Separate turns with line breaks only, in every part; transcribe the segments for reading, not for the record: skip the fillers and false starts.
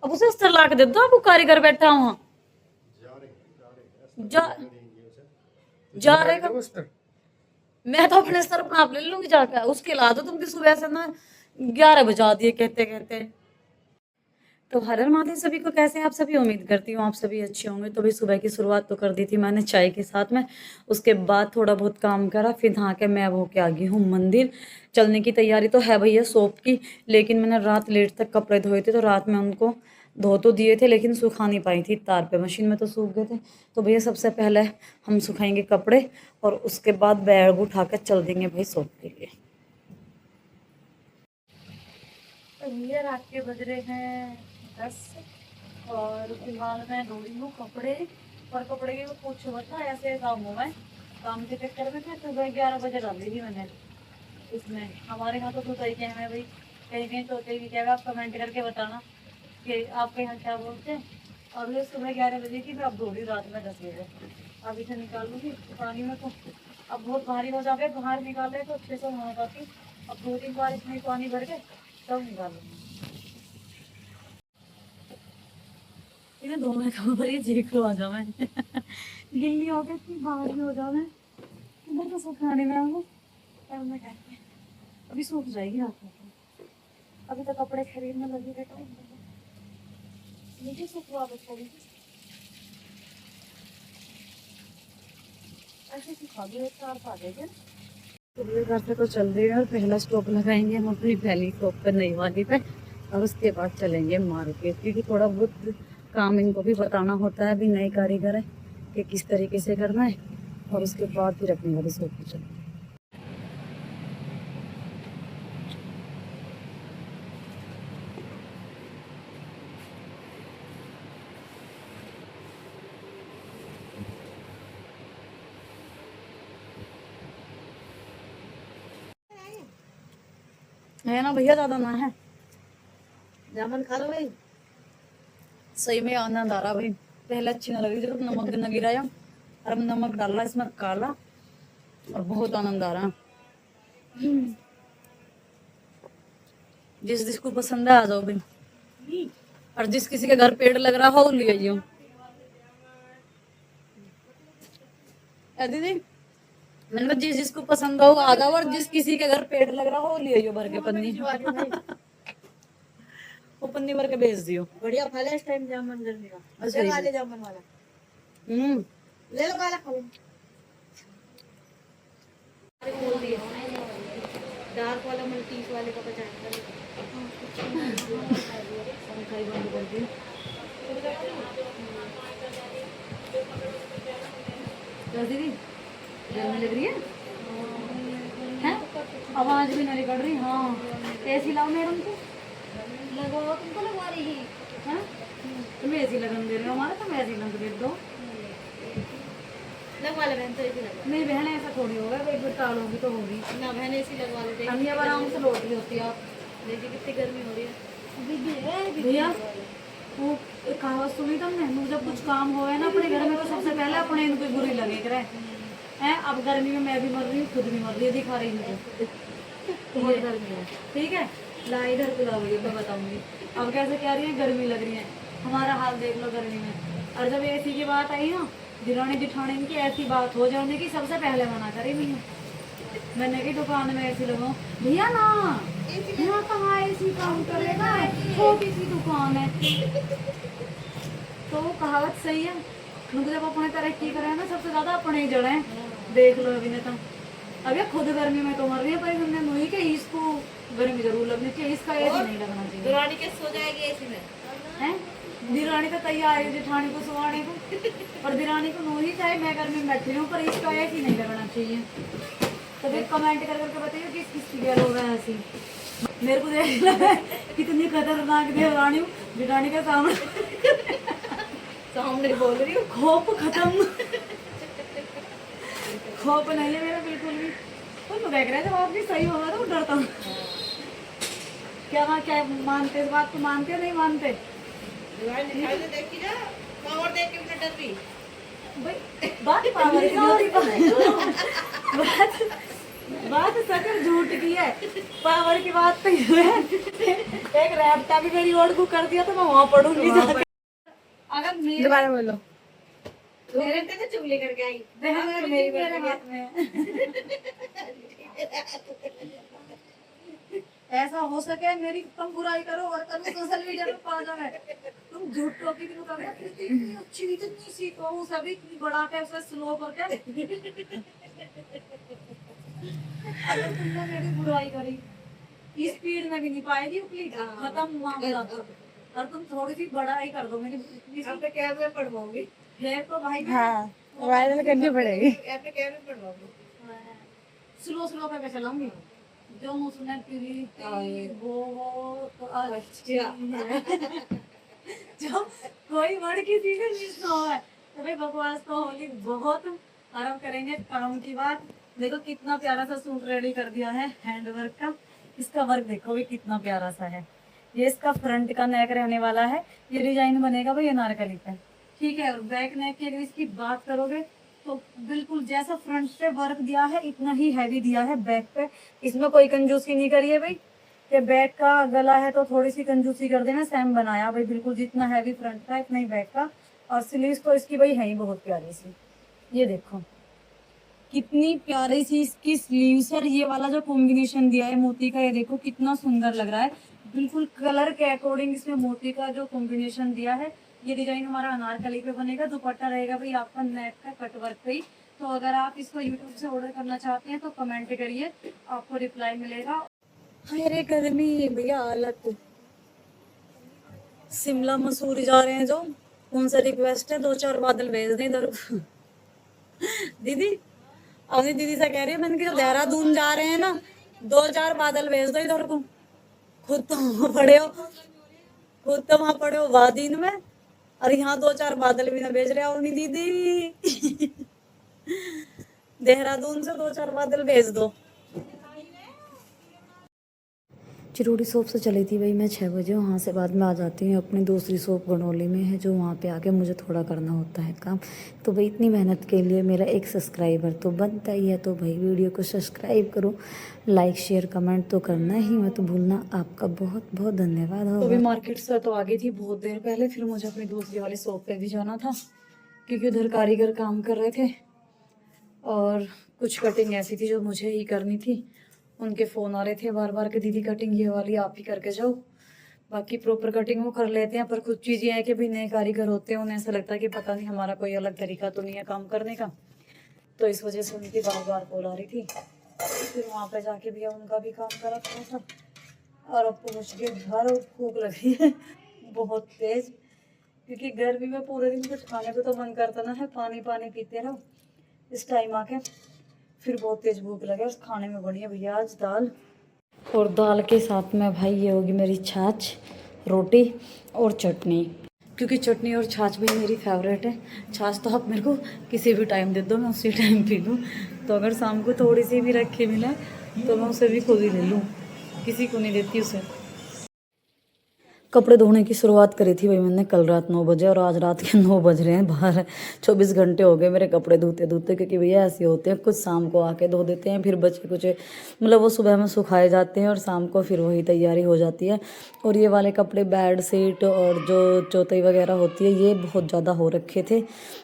अब उसे अस्तर ला के दे दो, आपको कारीगर बैठा हुआ जा जा रहे का। मैं तो अपने सर पर आप ले लूंगी जाकर, उसके ला दो तुम भी सुबह से ना 11 बजा दिए कहते कहते। तो हर हर महादेव सभी को, कैसे हैं आप सभी? उम्मीद करती हूँ आप सभी अच्छे होंगे। तो भी सुबह की शुरुआत तो कर दी थी मैंने चाय के साथ में, उसके बाद थोड़ा बहुत काम करा, फिर नहा के मैं अब होके आ गई हूँ मंदिर। चलने की तैयारी तो है भैया शॉप की, लेकिन मैंने रात लेट तक कपड़े धोए थे, तो रात में उनको धो तो दिए थे लेकिन सुखा नहीं पाई थी तार पे, मशीन में तो सूख गए थे। तो भैया सबसे पहले हम सुखाएंगे कपड़े और उसके बाद बैग उठा कर चल देंगे भाई शॉप के लिए। तो भैया रात के बज रहे हैं 10 और फिलहाल मैं धो रही हूँ कपड़े। और कपड़े के कुछ बता ऐसे काम हुआ है, काम के चक्कर में मैं सुबह 11 बजे डाल दी थी मैंने इसमें। हमारे यहाँ तो दूध ही क्या है भाई, कहीं कहीं सोते भी क्या है, आप कमेंट करके बताना कि आपके यहाँ क्या बोलते हैं। और ये सुबह 11 बजे की मैं अब धो रही हूँ, रात में 10 बजे अब इसे निकालूंगी पानी में। तो अब बहुत भारी हो जाते, बाहर निकाले तो अच्छे से हो जाती। अब 2-3 बार इसमें पानी भर के तब निकालूंगी। इन्हें दो में कब ये देख लो आ जाओ मैं गिल्ली हो गई इतनी भारी हो जाओ मैं इधर तो सुखाने में आऊँगा। तब मैं कहती अभी सूख जाएगी रात में, अभी तो कपड़े खरीदने लगी बेटा। नीचे सुखवा बच्चों ऐसे सिखा दी 4 पा देंगे। तो ये घर पे तो चल रही है और पहला स्टॉप लगाएंगे हम अपनी पहली शॉप पर नई वाली पे, और उसके बाद चलेंगे मार्केट, क्योंकि थोड़ा बहुत काम इनको भी बताना होता है, अभी नए कारीगर है कि किस तरीके से करना है। और उसके बाद फिर अपनी वाली शॉप पर चलेंगे। है ना भैया, ज्यादा ना है, जामुन खा लो भाई। सही में आनंद आ रहा भाई, पहले अच्छी ना लग रही थी, नमक न गिराया और अब नमक डाला इसमें काला, और बहुत आनंद आ रहा। जिस जिसको पसंद है आ जाओ भाई, और जिस किसी के घर पेड़ लग रहा हो ले आइयो। दीदी मैंने कहा जिस जिसको पसंद हो आ जाओ, और जिस किसी के घर पेड़ लग रहा हो ले आइयो भर के पन्नी वो पन्नी भर के भेज दियो।
बढ़िया फल है इस टाइम जामुन गर्मी का। अच्छा वाले जामुन वाला ले लो, काला खा लो। खोल दिए डार्क वाला 30 वाले का 50
पंखा ही बंद कर दी। दीदी गर्मी लग रही है हैं? आवाज भी नहीं निकल रही। हाँ एसी लाओ मैडम को,
लगाओ, तुमको लगवा रही
हैं? तुम एसी लगन दे रहे हो, हमारा तुम एसी लग दे दो।
लगवा ले बहन, तो एसी लगवा।
नहीं बहन ऐसा थोड़ी होगा, कोई बटाल होगी तो होगी
ना बहन एसी लगवा लेते हैं,
हम ये आराम से लौट रही होती है। आप
देखिए कितनी गर्मी हो रही है।
भैया वो एक कहावत सुनी तुमने, मुझे जब कुछ काम हो है ना अपने घर में तो सबसे पहले अपने इनको बुरी लगे करे हैं। अब गर्मी में मैं भी मर रही हूँ, खुद भी मर रही है, दिखा रही मुझे बहुत गर्मी है। ठीक है ला इधर को लाओगी तो बताऊंगी। अब कैसे कह रही है गर्मी लग रही है, हमारा हाल देख लो गर्मी में। और जब एसी की बात आई ना, दिरानी जिठानी की ऐसी बात हो जाने की सबसे पहले मना करी मैंने की दुकान में एसी लगाऊं। भैया ना यहाँ कहाँ एसी काम करेगा, छोटी सी दुकान है। तो वो कहावत सही है, मुझे जब अपने तरक्की करे ना सबसे ज्यादा अपने ही जड़े देख लो। अभी ने तो अब खुद गर्मी में तो मर रही है, पर हमने मुझे के इसको गर्मी जरूर लगनी चाहिए, इसका एसी नहीं लगना चाहिए।
दुरानी के सो जाएगी एसी में
हैं? दिरानी तो तैयार है जेठानी को सुवाने को, और दिरानी को नूही चाहे मैं गर्मी में बैठी हूँ, पर इसका एसी नहीं लगना चाहिए। तो फिर कमेंट कर करके बताइए किस किस की गैल हो रहा है ऐसी। मेरे को देख लगा कितनी खतरनाक देवरानी हूँ, जेठानी के सामने
सामने बोल रही हूँ।
खौफ खत्म, खौफ नहीं है मेरा बिल्कुल भी। तो देख रहे थे आप भी सही होगा तो डरता हूँ। क्या मानते इस बात को, मानते नहीं मानते?
देखी जा पावर देख के भी डर रही
भाई, बात पावर की होती बात सकर झूठ की है, पावर की बात तो ये है। एक रैप्टा भी मेरी ओर को कर दिया तो मैं वहां पढ़ूंगी जाके। अगर मेरे
दोबारा बोलो।
मेरे पे तो चुगली करके आई
बहन मेरी मेरे हाथ में है। ऐसा हो सके मेरी कम बुराई करो और करो सोशल मीडिया पे पा जाए। तुम झूठ टॉपिक नु कर इतनी अच्छी इतनी सीखो वो सभी इतनी बड़ा के उसे स्लो करके अगर तुमने मेरी बुराई करी स्पीड में भी नहीं पाएगी उपली खत्म मामला। और तुम थोड़ी सी बढ़ाई कर दो मेरी इतनी
अब तो कैब में पढ़वाऊंगी
फिर तो भाई
हाँ वायरल करनी पड़ेगी।
ऐप पे कैब में पढ़वाऊंगी
स्लो स्लो करके चलाऊंगी जो मुंह सुने प्रीति वो तो अच्छी है। जो कोई वर्ड किसी का मिस ना हो तो भाई बकवास तो होली बहुत आराम करेंगे। काम की बात देखो कितना प्यारा सा सूट रेडी कर दिया है हैंड वर्क का। इसका वर्क देखो भी कितना प्यारा सा है। ये इसका फ्रंट का नेक रहने वाला है। ये डिजाइन बनेगा भाई अनारकली पे ठीक है। और बैक नेक की अगर इसकी बात करोगे तो बिल्कुल जैसा फ्रंट पे वर्क दिया है इतना ही हैवी दिया है बैक पे। इसमें कोई कंजूसी नहीं करी है भाई कि बैक का गला है तो थोड़ी सी कंजूसी कर देना। सेम बनाया भाई बिल्कुल जितना हैवी फ्रंट का इतना ही बैक का। और स्लीव्स तो इसकी भाई है ही बहुत प्यारी सी। ये देखो कितनी प्यारी सी इसकी स्लीव्स और ये वाला जो कॉम्बिनेशन दिया है मोती का ये देखो कितना सुंदर लग रहा है। बिल्कुल कलर के अकॉर्डिंग इसमें मोती का जो कॉम्बिनेशन दिया है। ये डिजाइन हमारा अनारकली पे बनेगा। दुपट्टा रहेगा भाई आपका नेट का कटवर्क पे ही। तो अगर आप इसको यूट्यूब से ऑर्डर करना चाहते हैं तो कमेंट करिए आपको रिप्लाई मिलेगा। अरे गर्मी भैया हालत। शिमला मसूरी जा रहे हैं जो उनसे रिक्वेस्ट है 2-4 बादल भेज दें इधर। दीदी अपनी दीदी से कह रही है मैंने कि देहरादून जा रहे हैं ना 2-4 बादल भेज दो इधर को। खुद तो वहाँ पड़े हो वादीन में और यहाँ 2-4 बादल भी ना भेज रहे हो नहीं दीदी। देहरादून से 2-4 बादल भेज दो। चिरोड़ी शॉप से चली थी भाई मैं 6 बजे। वहाँ से बाद में आ जाती हूँ अपनी दूसरी शॉप गनौली में है जो वहाँ पे आके मुझे थोड़ा करना होता है काम। तो भाई इतनी मेहनत के लिए मेरा एक सब्सक्राइबर तो बनता ही है। तो भाई वीडियो को सब्सक्राइब करो, लाइक शेयर कमेंट तो करना ही मत भूलना। आपका बहुत बहुत धन्यवाद। तो भी मार्केट से तो आ गई थी बहुत देर पहले। फिर मुझे अपनी दूसरी वाली शॉप पे भी जाना था क्योंकि उधर कारीगर काम कर रहे थे और कुछ कटिंग ऐसी थी जो मुझे ही करनी थी। उनके फ़ोन आ रहे थे बार बार कि दीदी कटिंग ये वाली आप ही करके जाओ। बाकी प्रॉपर कटिंग वो कर लेते हैं पर कुछ चीज़ें हैं कि भाई नए कारीगर होते हैं उन्हें ऐसा लगता है कि पता नहीं हमारा कोई अलग तरीका तो नहीं है काम करने का। तो इस वजह से उनकी बार बार कॉल आ रही थी। फिर वहाँ पे जाके भैया उनका भी काम करा थोड़ा सा। और अब पहुँच के घर भूख लगी है बहुत तेज़ क्योंकि गर्मी में पूरे दिन कुछ खाने को तो मन करता ना है। पानी पानी पीते रहो। इस टाइम आके फिर बहुत तेज भूख लगे। उस खाने में बनी है भैया आज दाल और दाल के साथ में भाई ये होगी मेरी छाछ रोटी और चटनी क्योंकि चटनी और छाछ भी मेरी फेवरेट है। छाछ तो आप मेरे को किसी भी टाइम दे दो मैं उसी टाइम पी लूँ। तो अगर शाम को थोड़ी सी भी रखी मिले तो मैं उसे भी खुद ही ले लूँ, किसी को नहीं देती उसे। कपड़े धोने की शुरुआत करी थी भाई मैंने कल रात 9 बजे और आज रात के 9 बज रहे हैं। बाहर 24 घंटे हो गए मेरे कपड़े धोते धोते क्योंकि भैया ऐसे होते हैं कुछ शाम को आके धो देते हैं फिर बचे कुछ मतलब वो सुबह में सुखाए जाते हैं और शाम को फिर वही तैयारी हो जाती है। और ये वाले कपड़े बेड शीट और जो चौथाई वगैरह होती है ये बहुत ज़्यादा हो रखे थे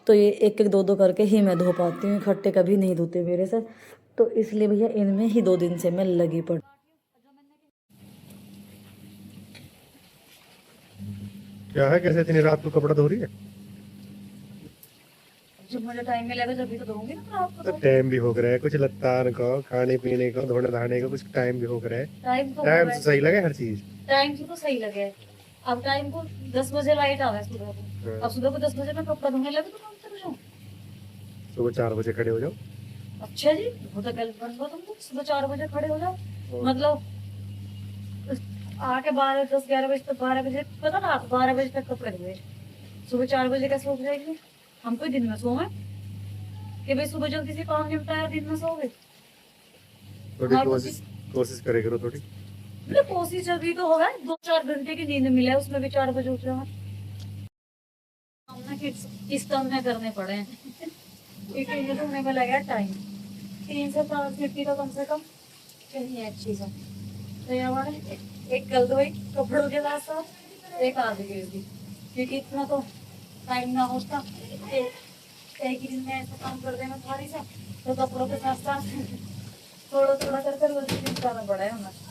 तो ये एक एक दो दो करके ही मैं धो पाती हूँ। इकट्ठे कभी नहीं धोते मेरे से तो इसलिए भैया इनमें ही 2 दिन से मैं लगी पड़ी।
क्या है कैसे इतनी रात को कपड़ा धो रही है?
जब मुझे टाइम मिलेगा जब भी तो दूंगी ना आपको।
तो टाइम भी हो गया है कुछ लत्तान को खाने पीने को धोने धाने को कुछ टाइम भी हो गया है।
टाइम
टाइम से सही लगे हर चीज।
टाइम तो सही लगे। अब टाइम को 10 बजे लाइट आ गया सुबह को। अब सुबह को 10 बजे मैं कपड़ा धोने लगी तो काम कर जाऊँ।
सुबह 4 बजे खड़े हो जाओ।
अच्छा जी वो तो कल बंद हो तुम सुबह 4 बजे खड़े हो जाओ मतलब आके 12-10-11 बजे तक 12 बजे पता ना 12 बजे तक कपड़े धोए। सुबह 4 बजे कैसे उठ जाएगी? हम कोई दिन में सोए कि भाई सुबह जल्दी से काम निपटाया दिन में सोओगे।
थोड़ी कोशिश करे करो थोड़ी।
मतलब कोशिश अभी तो होगा 2-4 घंटे की नींद मिला है उसमें भी 4 बजे उठ जाओ। सामना किस तरह में करने पड़े हैं क्योंकि ये तो हमें लगा टाइम 3 से 4 50 का कम से कम चाहिए अच्छी सा। तो ये हमारे एक कल धोई कपड़ों के साथ साथ एक आधी के भी, क्योंकि इतना तो टाइम ना होता एक ही दिन में ऐसा काम कर देना भारी सा, तो कपड़ों के साथ साथ थोड़ा थोड़ा कर कर वो निपटाना पड़ा है हमें।